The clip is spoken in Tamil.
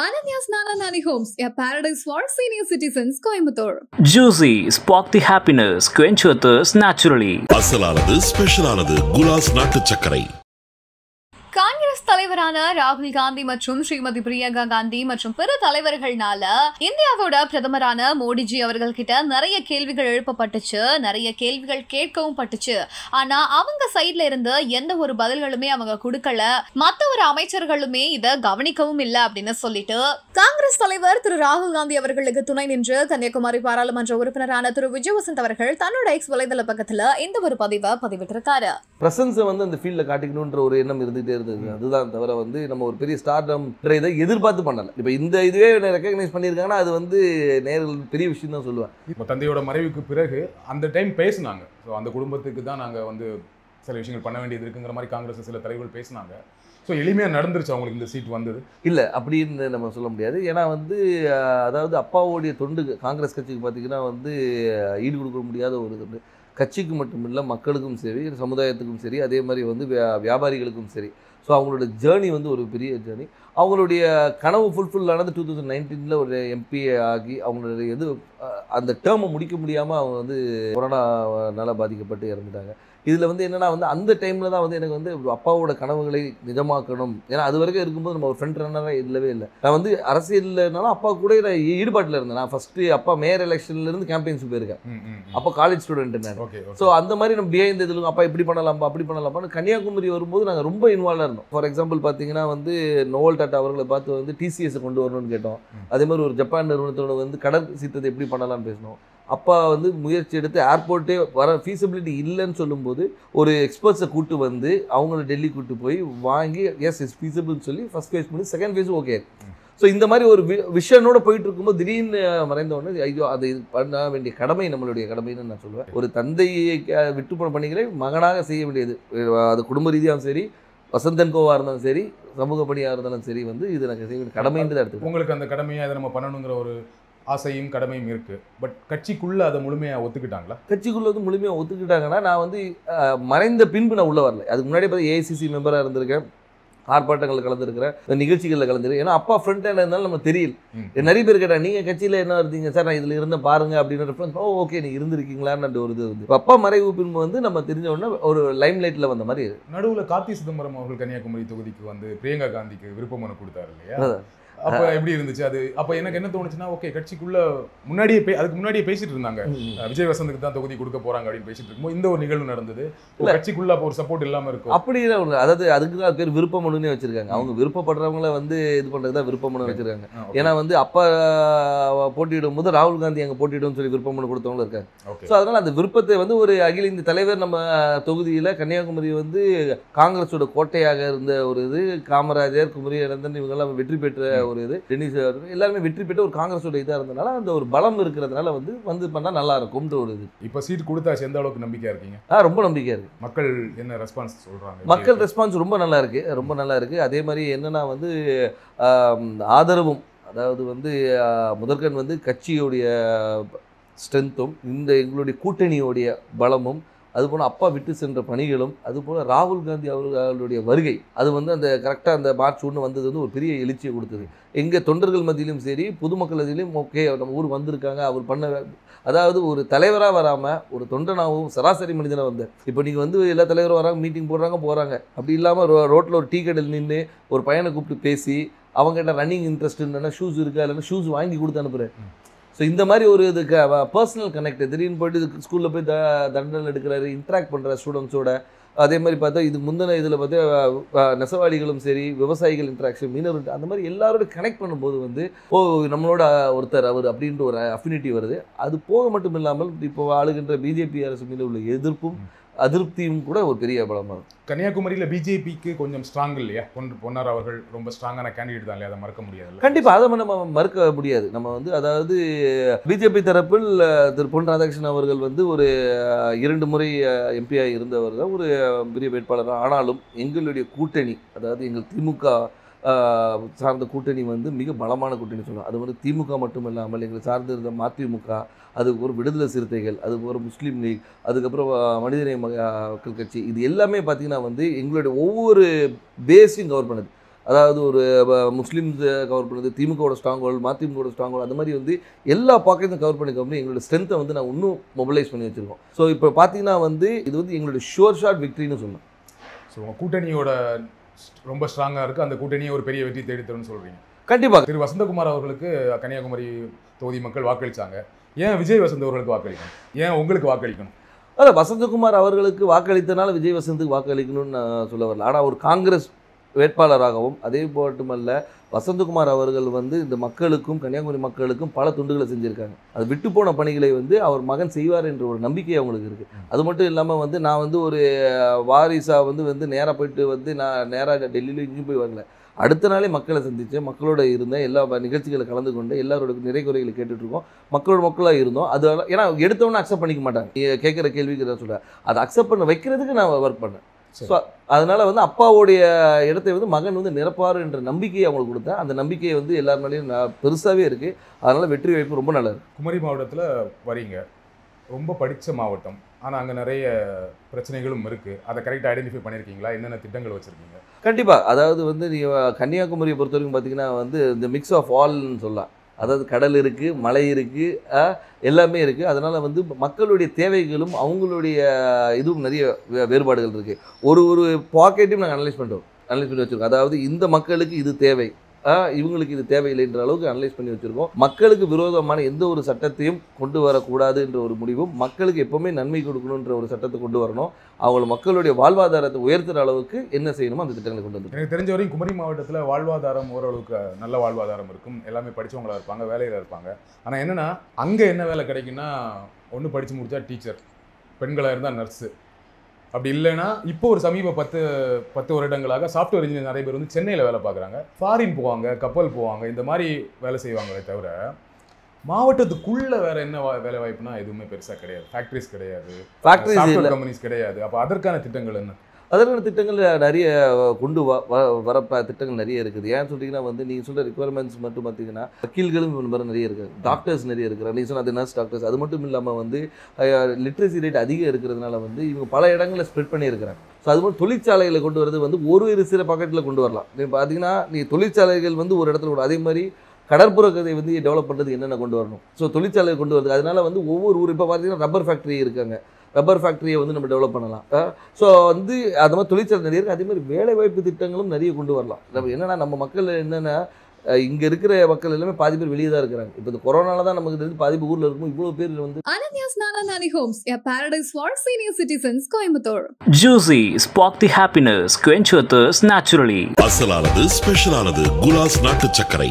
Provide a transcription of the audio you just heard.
Ananya's Nana Nani Homes, a paradise for senior citizens, Coimbatore. Juicy, spark the happiness, quench your thirst naturally. அசலானது ஸ்பெஷலானது குலாஸ் நாட்டு சர்க்கரை. காங்கிரஸ் தலைவரான ராகுல் காந்தி மற்றும் ஸ்ரீமதி பிரியங்கா காந்தி மற்றும் பிற தலைவர்கள்னால இந்தியாவோட பிரதமரான மோடிஜி அவர்கள் கிட்ட நிறைய கேள்விகள் எழுப்பப்பட்டுச்சு, நிறைய கேள்விகள் கேட்கவும் பட்டுச்சு. ஆனா அவங்க சைட்ல இருந்து எந்த ஒரு பதில்களுமே அவங்க கொடுக்கல, மத்த ஒரு அமைச்சர்களுமே இத கவனிக்கவும் இல்லை அப்படின்னு சொல்லிட்டு காங்கிரஸ் தலைவர் திரு ராகுல் காந்தி அவர்களுக்கு துணை நின்று கன்னியாகுமரி பாராளுமன்ற உறுப்பினரான திரு விஜயவசந்த் அவர்கள் தன்னோட எக்ஸ் வலைதள பக்கத்துல இந்த ஒரு பதிவை பதிவிட்டிருக்காரு. பிரசன்ஸை அந்த ஃபீல்டில் காட்டிக்கணுன்ற ஒரு எண்ணம் இருந்துகிட்டே இருந்தது. அதுதான் தவிர நம்ம ஒரு பெரிய ஸ்டார்டம் இதை எதிர்பார்த்து பண்ணலை. இப்போ இந்த இதுவே ரெக்கக்னைஸ் பண்ணியிருக்காங்கன்னா அது நேரில் பெரிய விஷயம் தான் சொல்லுவேன். இப்போ தந்தையோட மறைவுக்கு பிறகு அந்த டைம் பேசினாங்க. ஸோ அந்த குடும்பத்துக்கு தான் நாங்கள் சில விஷயங்கள் பண்ண வேண்டியது இருக்குங்கிற மாதிரி காங்கிரஸ் சில தலைவர்கள் பேசினாங்க. ஸோ எளிமையாக நடந்துருச்சு அவங்களுக்கு இந்த சீட் வந்தது இல்லை அப்படின்னு நம்ம சொல்ல முடியாது. ஏன்னா அதாவது அப்பாவோடைய தொண்டு காங்கிரஸ் கட்சிக்கு பார்த்தீங்கன்னா ஈடு கொடுக்க முடியாத ஒரு தொண்டு. கட்சிக்கு மட்டும் இல்லை, மக்களுக்கும் சரி, சமுதாயத்துக்கும் சரி, அதே மாதிரி வியாபாரிகளுக்கும் சரி. ஸோ அவங்களோட ஜேர்னி ஒரு பெரிய ஜேர்னி. அவங்களுடைய கனவு ஃபுல்ஃபில் ஆனது 2019 ஒரு எம்பி ஆகி அவங்களுடைய அந்த டேர்மை முடிக்க முடியாமல் அவங்க கொரோனானால பாதிக்கப்பட்டு இறந்துட்டாங்க. இதில் என்னென்னா அந்த டைமில் தான் எனக்கு அப்பாவோட கனவுகளை நிஜமாக்கணும். ஏன்னா அது வரைக்கும் இருக்கும்போது நம்ம ஒரு ஃப்ரண்ட் ரன்னராக இல்லவே இல்லை. நான் அரசியல்னாலும் அப்பா கூட நான் ஈடுபாட்டில் இருந்தேன். நான் ஃபஸ்ட்டு அப்பா மேயர் எலெக்ஷன்லேருந்து கேம்பெயின்ஸ் போயிருக்கேன். அப்போ காலேஜ் ஸ்டூடெண்ட் நான். ஸோ அந்த மாதிரி நம்ம பிஹைண்ட் இதில் அப்பா இப்படி பண்ணலாம்ப்பா அப்படி பண்ணலாம்ப்பான்னு கன்னியாகுமரி வரும்போது நாங்கள் ரொம்ப இன்வால்வாக இருந்தோம். ஃபார் எக்ஸாம்பிள் பார்த்தீங்கன்னா நோவல் டாட்டா அவர்களை பார்த்து டிசிஎஸ் கொண்டு வரணும்னு கேட்டோம். அதே மாதிரி ஒரு ஜப்பான் நிறுவனத்தோட கடல் சீற்றத்தை எப்படி பண்ணலாம்னு பேசினோம். அப்பா முயற்சி எடுத்து ஏர்போர்ட்டே வர ஃபீஸிபிலிட்டி இல்லைன்னு சொல்லும்போது ஒரு எக்ஸ்பர்ட்ஸை கூட்டு அவங்கள டெல்லி கூட்டு போய் வாங்கி எஸ் இஸ் ஃபீஸிபிள்னு சொல்லி ஃபஸ்ட் ஃபேஸ் பண்ணி செகண்ட் ஃபேஸ் ஓகே. ஸோ இந்த மாதிரி ஒரு விஷனோட போயிட்டு இருக்கும்போது திடீர்னு மறைந்த உடனே ஐயோ அது பண்ண வேண்டிய கடமை நம்மளுடைய கடமைன்னு நான் சொல்லுவேன். ஒரு தந்தையை விட்டு போன பணிகளை மகனாக செய்ய வேண்டியது. அது குடும்ப ரீதியாகவும் சரி, வசந்தன் கோவாக இருந்தாலும் சரி, சமூக பணியாக இருந்தாலும் சரி இது எனக்கு செய்ய வேண்டிய கடமைன்னு எடுத்து உங்களுக்கு அந்த கடமையை அதை நம்ம பண்ணணுங்கிற ஒரு ஆசையும் கடமையும் இருக்கு. பட் கட்சிக்குள்ள அதை முழுமையாக ஒத்துக்கிட்டாங்களா? கட்சிக்குள்ள முழுமையாக ஒத்துக்கிட்டாங்கன்னா நான் மறைந்த பின்பு நான் உள்ள வரல. அதுக்கு முன்னாடி ஏஐசிசி மெம்பராக இருந்திருக்கேன், ஆர்ப்பாட்டங்களில் கலந்துருக்கிறேன், நிகழ்ச்சிகளில் கலந்துருக்கேன். ஏன்னா அப்பா ஃப்ரண்ட் ஹேண்ட் இருந்தாலும் நம்ம தெரியல. நிறைய பேர் கேட்டாங்க நீங்கள் கட்சியில் என்ன இருந்தீங்க சார், நான் இதில் இருந்த பாருங்க அப்படின்னு ரெஃபரன்ஸ். ஓகே நீ இருந்திருக்கீங்களான்னு ஒரு அப்பா மறைவு பின்பு நம்ம தெரிஞ்ச உடனே ஒரு லைம் லைட்டில் வந்த மாதிரி. நடுவில் கார்த்தி சிதம்பரம் அவர்கள் கன்னியாகுமரி தொகுதிக்கு பிரியங்கா காந்திக்கு விருப்ப மனு கொடுத்தாரு இல்லையா? அப்போ எப்படி இருந்துச்சு அது? அப்போ எனக்கு என்ன தோணுச்சுன்னா, ஓகே கட்சிக்குள்ள அதுக்கு முன்னாடியே பேசிட்டு இருந்தாங்க, விஜய் வசந்துக்கு தான் தொகுதி கொடுக்க போறாங்க அப்படின்னு பேசிட்டு இருக்கும்போது இந்த ஒரு நிகழ்வு நடந்தது. கட்சிக்குள்ள அப்போ ஒரு சப்போர்ட் இல்லாம இருக்கும். அப்படி அதாவது அதுக்கு தான் பேர் விருப்ப மனுன்னே வச்சிருக்காங்க. அவங்க விருப்பப்படுறவங்கள இது பண்றதுதான் விருப்ப மனு வச்சிருக்காங்க. ஏன்னா அப்பா போட்டியிடும் போது ராகுல் காந்தி அங்கே போட்டியிடும் சொல்லி விருப்ப மனு கொடுத்தவங்களும் இருக்காங்க. ஸோ அதனால அந்த விருப்பத்தை ஒரு அகில இந்திய தலைவர் நம்ம தொகுதியில் கன்னியாகுமரி காங்கிரஸோட கோட்டையாக இருந்த ஒரு காமராஜர், குமரி அனந்தன் இவங்கெல்லாம் வெற்றி பெற்ற ஒரு டென்னிஸ் எல்லாருமே வெற்றி பெற்ற ஒரு காங்கிரஸோட இதாக இருந்தனால அந்த ஒரு பலம் இருக்கிறதுனால பண்ணா நல்லா இருக்கும்ன்ற ஒரு இப்போ சீட் கொடுத்தாச்சு. எந்த அளவுக்கு நம்பிக்கையா இருக்கீங்க? ரொம்ப நம்பிக்கையா இருக்கு. மக்கள் என்ன ரெஸ்பான்ஸ் சொல்றாங்க? மக்கள் ரெஸ்பான்ஸ் ரொம்ப நல்லா இருக்கு, ரொம்ப நல்லா இருக்கு. அதே மாதிரி என்னன்னா ஆதரவும், அதாவது முதற்கண் கட்சியோடைய ஸ்ட்ரென்த்தும் எங்களுடைய கூட்டணியோடைய பலமும், அதுபோல் அப்பா விட்டு சென்ற பணிகளும், அதுபோல் ராகுல் காந்தி அவர்களுடைய வருகை அந்த கரெக்டாக அந்த மார்ச் 1 வந்தது ஒரு பெரிய எழுச்சியை கொடுத்தது. எங்கள் தொண்டர்கள் மத்தியிலும் சரி, பொதுமக்கள் மத்தியிலும் ஓகே நம்ம ஊர் வந்திருக்காங்க, அவர் பண்ண அதாவது ஒரு தலைவராக வராமல் ஒரு தொண்டனாகவும் சராசரி மனிதனாக வந்தார். இப்போ நீங்கள் எல்லா தலைவரும் வராங்க, மீட்டிங் போடுறாங்க. அப்படி இல்லாமல் ரோட்டில் ஒரு டீ கடையில் நின்று ஒரு பையனை கூப்பிட்டு பேசி அவங்ககிட்ட ரன்னிங் இன்ட்ரெஸ்ட் இல்லைன்னா ஷூஸ் இருக்கா இல்லைன்னா ஷூஸ் வாங்கி கொடுத்து அனுப்புகிறேன். ஸோ இந்த மாதிரி ஒரு பர்சனல் கனெக்ட், திடீர்னு போய்ட்டு ஸ்கூலில் போய் தண்டனை எடுக்கிறாரு, இன்ட்ராக்ட் பண்ணுற ஸ்டூடெண்ட்ஸோட. அதே மாதிரி பார்த்தா இதுக்கு முந்தின இதில் பார்த்தா நெசவாளிகளும் சரி, விவசாயிகள் இன்ட்ராக்ஷன், மீனவர், அந்த மாதிரி எல்லாரோட கனெக்ட் பண்ணும்போது நம்மளோட ஒருத்தர் அவர் அப்படின்ற ஒரு அஃபினிட்டி வருது. அது போக மட்டும் இல்லாமல் இப்போ ஆளுகின்ற பிஜேபி அரசு மீது உள்ள எதிர்ப்பும் அதிருப்தியும் கூட ஒரு பெரிய பலமாக இருக்கும். கன்னியாகுமரியில் பிஜேபிக்கு கொஞ்சம் ஸ்ட்ராங் இல்லையா? பொன்னார் அவர்கள் ரொம்ப ஸ்ட்ராங்கான கேண்டிடேட் தான் இல்லையா? அதை மறக்க முடியாது. கண்டிப்பாக அதை நம்ம மறுக்க முடியாது. நம்ம அதாவது பிஜேபி தரப்பில் திரு பொன் ராதாகிருஷ்ணன் அவர்கள் ஒரு 2 முறை எம்பியாக இருந்தவர் தான், ஒரு பெரிய வேட்பாளர். ஆனாலும் எங்களுடைய கூட்டணி, அதாவது எங்கள் திமுக சார்ந்த கூட்டணி மிக பலமான கூட்டணி சொல்லலாம். அது திமுக மட்டும் இல்லாமல் எங்களை சார்ந்து இருந்த மதிமுக, அதுக்கு ஒரு விடுதலை சிறுத்தைகள், அதுக்கு ஒரு முஸ்லீம் லீக், அதுக்கப்புறம் மனிதநேய மக்கள் கட்சி, இது எல்லாமே பார்த்திங்கன்னா எங்களுடைய ஒவ்வொரு பேஸையும் கவர் பண்ணுது. அதாவது ஒரு முஸ்லீம்ஸ் கவர் பண்ணுறது, திமுகவோட ஸ்ட்ராங் ஹோல்டு, மதிமுகவோட ஸ்ட்ராங் ஹோல்டு, அது மாதிரி வந்து எல்லா பாக்கெட்டும் கவர் பண்ணி எங்களோட ஸ்ட்ரென்த்தை வந்து நான் இன்னும் மொபிலைஸ் பண்ணி வச்சுருக்கோம். ஸோ இப்போ பார்த்தீங்கன்னா வந்து இது வந்து எங்களோட ஷுவர் ஷாட் விக்ட்ரின்னு சொல்லலாம். ஸோ உங்கள் கூட்டணியோட ரொம்ப ஸ்ட்ராங்காக இருக்குது, அந்த கூட்டணியை ஒரு பெரிய வெற்றி தேடித்தரும்னு சொல்கிறீங்க. கண்டிப்பாக. திரு வசந்தகுமார் அவர்களுக்கு கன்னியாகுமரி தொகுதி மக்கள் வாக்களித்தாங்க. ஏன் விஜய் வசந்த் அவர்களுக்கு வாக்களிக்கணும்? ஏன் உங்களுக்கு வாக்களிக்கணும்? அதான் வசந்தகுமார் அவர்களுக்கு வாக்களித்தனால விஜய் வசந்துக்கு வாக்களிக்கணும்னு நான் சொல்ல வரல. ஆனால் ஒரு காங்கிரஸ் வேட்பாளராகவும் அதே மட்டுமல்ல வசந்தகுமார் அவர்கள் வந்து இந்த மக்களுக்கும் கன்னியாகுமரி மக்களுக்கும் பல துண்டுகளை செஞ்சுருக்காங்க. அது விட்டு போன பணிகளை வந்து அவர் மகன் செய்வார் என்ற ஒரு நம்பிக்கை அவங்களுக்கு இருக்குது. அது மட்டும் இல்லாமல் வந்து நான் வந்து ஒரு வாரிசாக வந்து நேராக போயிட்டு வந்து நான் நேராக டெல்லியில் இங்கேயும் போய் வரல. அடுத்த நாளே மக்களை சந்தித்தேன், மக்களோட இருந்தேன், எல்லா நிகழ்ச்சிகளை கலந்து கொண்டு எல்லாரோட நிறை குறைகளை கேட்டுட்ருக்கோம், மக்களாக இருந்தோம். அது ஏன்னா எடுத்தவொன்னே அக்செப்ட் பண்ணிக்க மாட்டாங்க. கேட்குற கேள்விக்கு தான் சொல்கிறேன், அதை அக்செப்ட் பண்ண வைக்கிறதுக்கு நான் ஒர்க் பண்ணேன். ஸோ அதனால் வந்து அப்பாவோடைய இடத்தை வந்து மகன் வந்து நிரப்பார் என்ற நம்பிக்கையை அவங்களுக்கு கொடுத்தேன். அந்த நம்பிக்கையை வந்து எல்லார் மேலேயும் பெருசாகவே இருக்குது. அதனால் வெற்றி வாய்ப்பு ரொம்ப நல்லது. குமரி மாவட்டத்தில் வரீங்க, ரொம்ப படித்த மாவட்டம், ஆனால் அங்கே நிறைய பிரச்சனைகளும் இருக்குது. அதை கரெக்டாக ஐடென்டிஃபை பண்ணியிருக்கீங்களா? என்னென்ன திட்டங்கள் வச்சுருக்கீங்க? கண்டிப்பாக. அதாவது வந்து நீங்கள் கன்னியாகுமரியை பொறுத்த வரைக்கும் பார்த்தீங்கன்னா வந்து இந்த மிக்ஸ் ஆஃப் ஆல்னு சொல்லலாம். அதாவது கடல் இருக்குது, மலை இருக்குது, எல்லாமே இருக்குது. அதனால் வந்து மக்களுடைய தேவைகளும் அவங்களுடைய இதுவும் நிறைய வேறுபாடுகள் இருக்குது. ஒரு பாக்கெட்டையும் நாங்கள் அனலைஸ் பண்ணி வச்சுருக்கோம். அதாவது இந்த மக்களுக்கு இது தேவை, இவங்களுக்கு இது தேவையில்லைன்ற அளவுக்கு அனலைஸ் பண்ணி வச்சுருக்கோம். மக்களுக்கு விரோதமான எந்த ஒரு சட்டத்தையும் கொண்டு வரக்கூடாது என்ற ஒரு முடிவும், மக்களுக்கு எப்போவுமே நன்மை கொடுக்கணுன்ற ஒரு சட்டத்தை கொண்டு வரணும், அவங்கள மக்களுடைய வாழ்வாதாரத்தை உயர்த்துகிற அளவுக்கு என்ன செய்யணுமோ அந்த திட்டங்களை கொண்டு வந்து. எனக்கு தெரிஞ்ச வரையும் குமரி மாவட்டத்தில் வாழ்வாதாரம் ஓரளவுக்கு நல்ல வாழ்வாதாரம் இருக்கும், எல்லாமே படித்தவங்களாக இருப்பாங்க, வேலையில் இருப்பாங்க. ஆனால் என்னென்னா அங்கே என்ன வேலை கிடைக்குன்னா, ஒன்று படித்து முடித்தா டீச்சர், பெண்களாக இருந்தால் நர்ஸு, அப்படி இல்லைன்னா இப்போ ஒரு சமீப 10 வருடங்களாக சாஃப்ட்வேர் இன்ஜினியர் நிறைய பேர் வந்து சென்னையில் வேலை பார்க்குறாங்க, ஃபாரின் போவாங்க, கப்பல் போவாங்க, இந்த மாதிரி வேலை செய்வாங்களே தவிர மாவட்டத்துக்குள்ளே வேறு என்ன வேலை வாய்ப்புனா எதுவுமே பெருசாக கிடையாது. ஃபேக்ட்ரிஸ் கிடையாது, சாஃப்ட்வேர் கம்பெனிஸ் கிடையாது. அப்போ அதற்கான திட்டங்கள் என்ன? அதற்கான திட்டங்கள் நிறைய கொண்டு வர திட்டங்கள் நிறைய இருக்குது. ஏன்னு சொல்லிங்கன்னா வந்து நீங்கள் சொல்கிற ரிக்குவயர்மெண்ட்ஸ் மட்டும் பார்த்தீங்கன்னா வக்கீல்களும் நிறைய இருக்குது, டாக்டர்ஸ் நிறைய இருக்கிறாங்க. நீங்கள் சொன்ன அது நர்ஸ் டாக்டர்ஸ். அது மட்டும் இல்லாமல் வந்து லிட்ரஸி ரேட் அதிகம் இருக்கிறதுனால வந்து இவங்க பல இடங்களில் ஸ்ப்ரெட் பண்ணியிருக்கிறாங்க. ஸோ அது மாதிரி தொழிற்சாலைகளை கொண்டு வரது வந்து ஒரு சில பாக்கெட்டில் கொண்டு வரலாம். நீங்கள் பார்த்தீங்கன்னா தொழிற்சாலைகள் வந்து ஒரு இடத்துல அதே மாதிரி கடற்புற கதை வந்து டெவலப் பண்ணுறதுக்கு என்னென்ன கொண்டு வரணும். ஸோ தொழிற்சாலை கொண்டு வருது. அதனால வந்து ஒவ்வொரு ஊர் இப்போ பார்த்தீங்கன்னா ரப்பர் ஃபேக்ட்ரி இருக்காங்க, ரப்பர் ஃபேக்ட்ரியை வந்து நம்ம டெவலப் பண்ணலாம். ஸோ வந்து அது மாதிரி தொழிற்சாலை நிறைய இருக்குது. அதே மாதிரி வேலைவாய்ப்பு திட்டங்களும் நிறைய கொண்டு வரலாம். நம்ம என்னென்னா நம்ம மக்கள் என்னென்னா இங்கே இருக்கிற மக்கள் எல்லாமே பாதி பேர் வெளியே தான் இருக்கிறாங்க. இப்போ இந்த கொரோனால தான் நமக்கு தெரிஞ்சு பாதி பேர் ஊரில் இருக்கும். இவ்வளோ பேர் வந்து Ananya's Nananani Homes, a paradise for senior citizens, Coimbatore. Juicy, spark the happiness, quench your thirst naturally. அசலானது ஸ்பெஷலானது குலாஸ் நாட்டு சர்க்கரை.